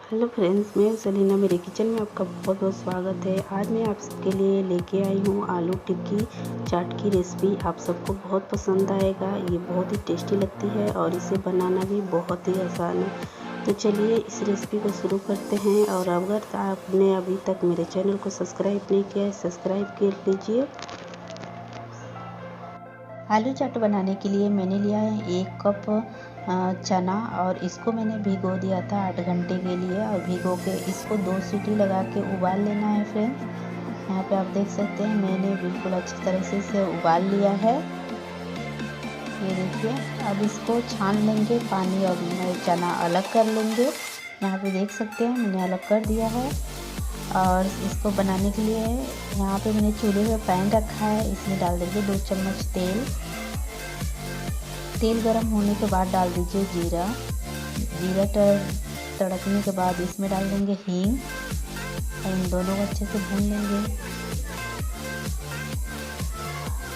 Hello friends, मैं सलीना। मेरे kitchen में आपका बहुत बहुत स्वागत है। आज मैं आप सबके लिए लेके आई हूँ आलू टिक्की चाट की रेसिपी। आप सबको बहुत पसंद आएगा। ये बहुत ही टेस्टी लगती है और इसे बनाना भी बहुत ही आसान है। तो चलिए इस रेसिपी को शुरू करते हैं। और अगर आपने अभी तक मेरे चैनल को सब्सक्राइब नहीं किया है, सब्सक्राइब कर लीजिए। आलू चाट बनाने के लिए मैंने लिया है 1 कप चना और इसको मैंने भिगो दिया था 8 घंटे के लिए। और भिगो के इसको 2 सीटी लगा के उबाल लेना है फ्रेंड्स। यहाँ पे आप देख सकते हैं मैंने बिल्कुल अच्छी तरह से इसे उबाल लिया है। ये देखिए, अब इसको छान लेंगे, पानी और चना अलग कर लेंगे। यहाँ पे देख सकते हैं मैंने अलग कर दिया है। और इसको बनाने के लिए यहाँ पे मैंने चूल्हे पे पैन रखा है। इसमें डाल देंगे 2 चम्मच तेल। तेल गरम होने के बाद डाल दीजिए जीरा। जीरा तड़कने के बाद इसमें डाल देंगे हींग। इन दोनों को अच्छे से भून लेंगे।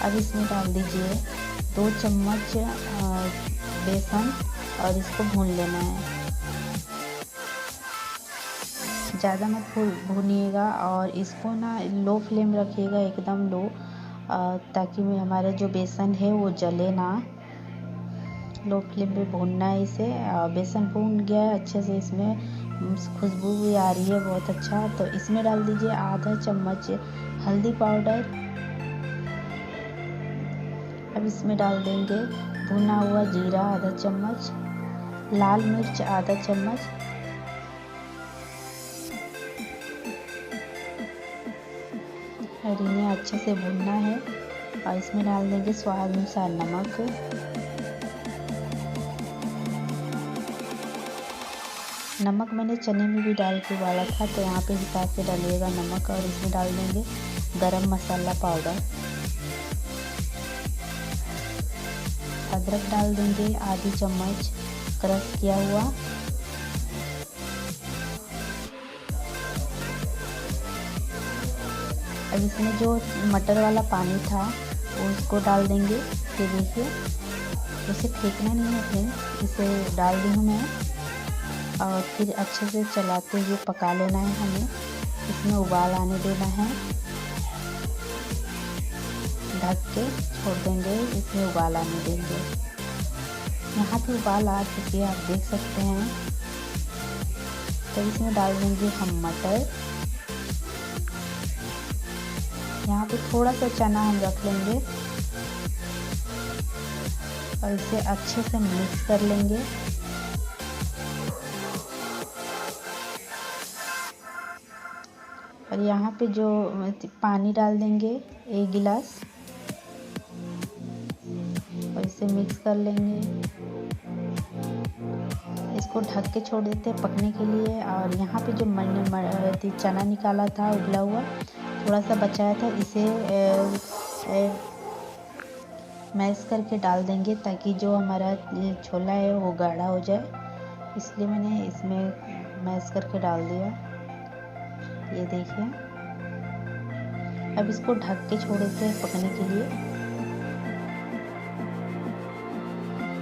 अब इसमें डाल दीजिए 2 चम्मच बेसन और इसको भून लेना है। ज़्यादा मत भूनिएगा और इसको ना लो फ्लेम रखिएगा, एकदम लो, ताकि हमारा जो बेसन है वो जले ना। लो फ्लेम पे भूनना है इसे। बेसन भून गया है अच्छे से, इसमें खुशबू भी आ रही है बहुत अच्छा। तो इसमें डाल दीजिए आधा चम्मच हल्दी पाउडर। अब इसमें डाल देंगे भुना हुआ जीरा आधा चम्मच, लाल मिर्च आधा चम्मच, और इन्हें अच्छे से भूनना है। और इसमें डाल देंगे स्वाद अनुसार नमक। नमक मैंने चने में भी डाल के उबाला था, तो यहाँ पे हिसाब से डालिएगा नमक। और इसमें डाल देंगे गरम मसाला पाउडर। अदरक डाल देंगे आधी चम्मच क्रश किया हुआ। अब इसमें जो मटर वाला पानी था उसको डाल देंगे। ये देखिए, इसे फेंकना नहीं है फ्रेंड्स, इसे डाल दी हूँ मैं। और फिर अच्छे से चलाते हुए पका लेना है हमें। इसमें उबाल आने देना है, ढक के छोड़ देंगे, इसमें उबाल आने देंगे। यहाँ पे उबाल आ चुकी है, आप देख सकते हैं। तो इसमें डाल देंगे हम मटर। यहाँ पे थोड़ा सा चना हम रख लेंगे और इसे अच्छे से मिक्स कर लेंगे। और यहाँ पे जो पानी डाल देंगे 1 गिलास और इसे मिक्स कर लेंगे। इसको ढक के छोड़ देते हैं पकने के लिए। और यहाँ पे जो मैंने चना निकाला था उबला हुआ, थोड़ा सा बचाया था, इसे मैश करके डाल देंगे, ताकि जो हमारा छोला है वो गाढ़ा हो जाए। इसलिए मैंने इसमें मैश करके डाल दिया। ये देखिए, अब इसको ढक के छोड़ देते हैं पकने के लिए।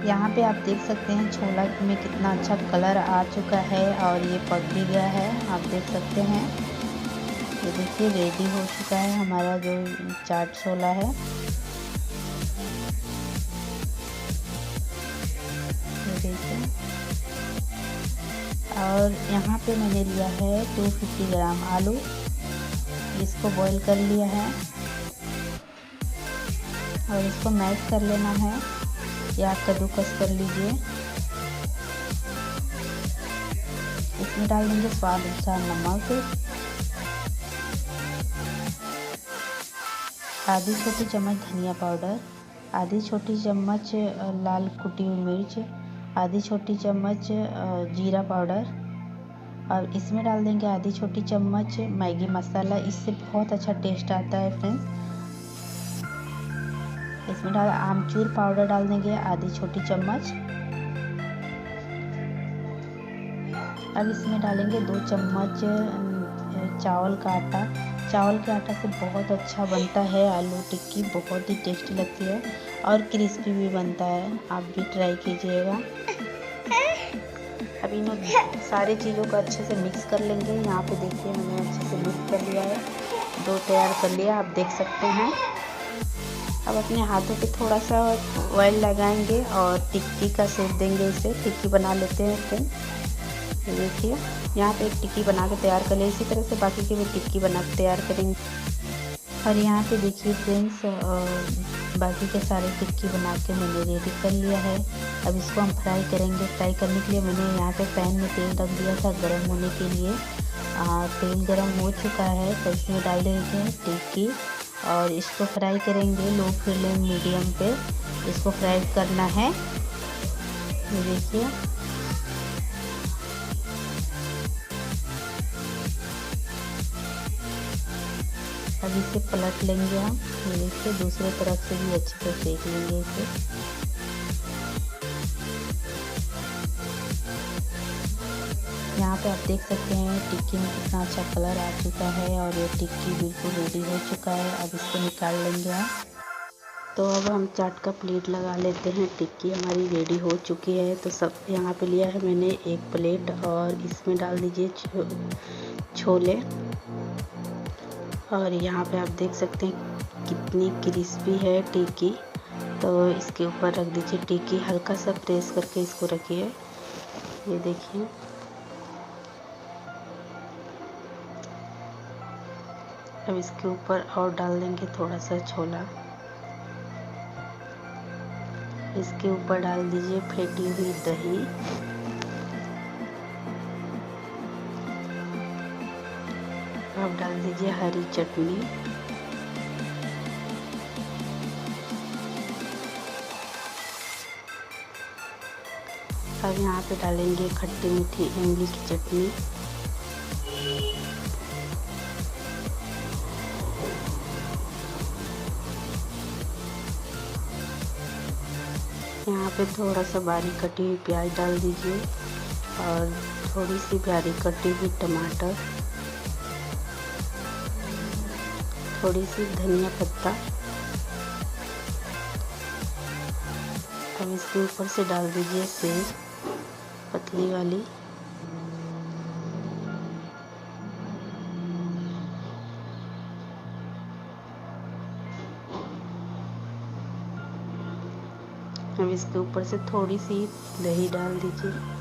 यहाँ पे आप देख सकते हैं छोला में कितना अच्छा कलर आ चुका है और ये पक भी गया है, आप देख सकते हैं। ये देखिए, रेडी हो चुका है हमारा जो चाट छोला है। ये देखिए, और यहाँ पे मैंने लिया है 250 ग्राम आलू। इसको बॉईल कर लिया है और इसको मैश कर लेना है, या कद्दूकस कर लीजिए। इसमें डाल देंगे स्वाद अनुसार नमक, आधी छोटी चम्मच धनिया पाउडर, आधी छोटी चम्मच लाल कुटी हुई मिर्च, आधी छोटी चम्मच जीरा पाउडर। और इसमें डाल देंगे आधी छोटी चम्मच मैगी मसाला। इससे बहुत अच्छा टेस्ट आता है फ्रेंड्स। इसमें आमचूर पाउडर डाल देंगे आधी छोटी चम्मच। अब इसमें डालेंगे 2 चम्मच चावल का आटा। चावल के आटा से बहुत अच्छा बनता है आलू टिक्की, बहुत ही टेस्टी लगती है और क्रिस्पी भी बनता है। आप भी ट्राई कीजिएगा। अब अब इन सारी चीज़ों को अच्छे से मिक्स कर लेंगे। यहाँ पे देखिए मैंने अच्छे से मिक्स कर लिया है, डो तैयार कर लिया, आप देख सकते हैं। अब अपने हाथों पे थोड़ा सा ऑयल लगाएंगे और टिक्की का शेप देंगे, इसे टिक्की बना लेते हैं फ्रेंड्स। ये देखिए यहाँ पे एक टिक्की बना के तैयार कर ले, इसी तरह से बाकी की भी टिक्की बना के तैयार करेंगे। और यहाँ पे देखिए फ्रेंड्स बाकी के सारे टिक्की बना के मैंने रेडी कर लिया है। अब इसको हम फ्राई करेंगे। फ्राई करने के लिए मैंने यहाँ पे पैन में तेल रख दिया था गर्म होने के लिए। तेल गर्म हो चुका है तो इसमें डाल देंगे टिक्की और इसको फ्राई करेंगे लो फ्लेम मीडियम पे इसको फ्राई करना है। ये देखिए अब इसे पलट लेंगे हम। ये देखिए दूसरे तरफ से भी अच्छे से सेक लेंगे इसे। यहाँ पे आप देख सकते हैं टिक्की में कितना अच्छा कलर आ चुका है और ये टिक्की बिल्कुल रेडी हो चुका है। अब इसको निकाल लेंगे हम। तो अब हम चाट का प्लेट लगा लेते हैं। टिक्की हमारी रेडी हो चुकी है। तो सब यहाँ पे लिया है मैंने एक प्लेट और इसमें डाल दीजिए छोले। और यहाँ पे आप देख सकते हैं कितनी क्रिस्पी है टिक्की। तो इसके ऊपर रख दीजिए टिक्की, हल्का सा प्रेस करके इसको रखिए। ये देखिए अब इसके ऊपर और डाल देंगे थोड़ा सा छोला। इसके ऊपर डाल दीजिए फेंटी हुई दही। अब डाल दीजिए हरी चटनी। अब यहाँ पे डालेंगे खट्टी मीठी इमली की चटनी। यहाँ पे थोड़ा सा बारीक कटी हुई प्याज डाल दीजिए और थोड़ी सी बारीक कटी हुई टमाटर, थोड़ी सी धनिया पत्ता। अब इसके ऊपर से डाल दीजिए सेव पतली वाली। अब इसके ऊपर से थोड़ी सी दही डाल दीजिए।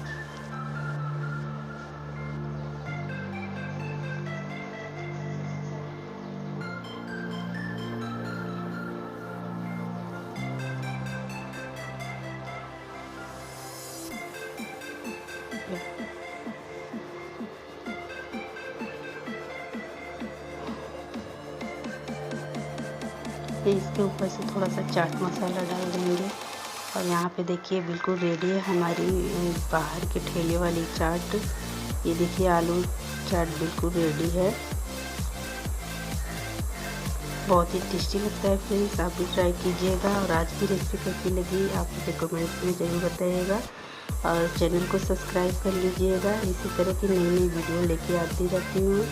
इसके ऊपर से थोड़ा सा चाट मसाला डाल देंगे। और यहाँ पे देखिए बिल्कुल रेडी है हमारी बाहर के ठेले वाली चाट। ये देखिए आलू चाट बिल्कुल रेडी है। बहुत ही टेस्टी लगता है फ्रेंड्स, आप भी ट्राई कीजिएगा। और आज की रेसिपी कैसी लगी आप मुझे कमेंट्स में ज़रूर बताइएगा और चैनल को सब्सक्राइब कर लीजिएगा। इसी तरह की नई नई वीडियो लेके आती रहती हूँ।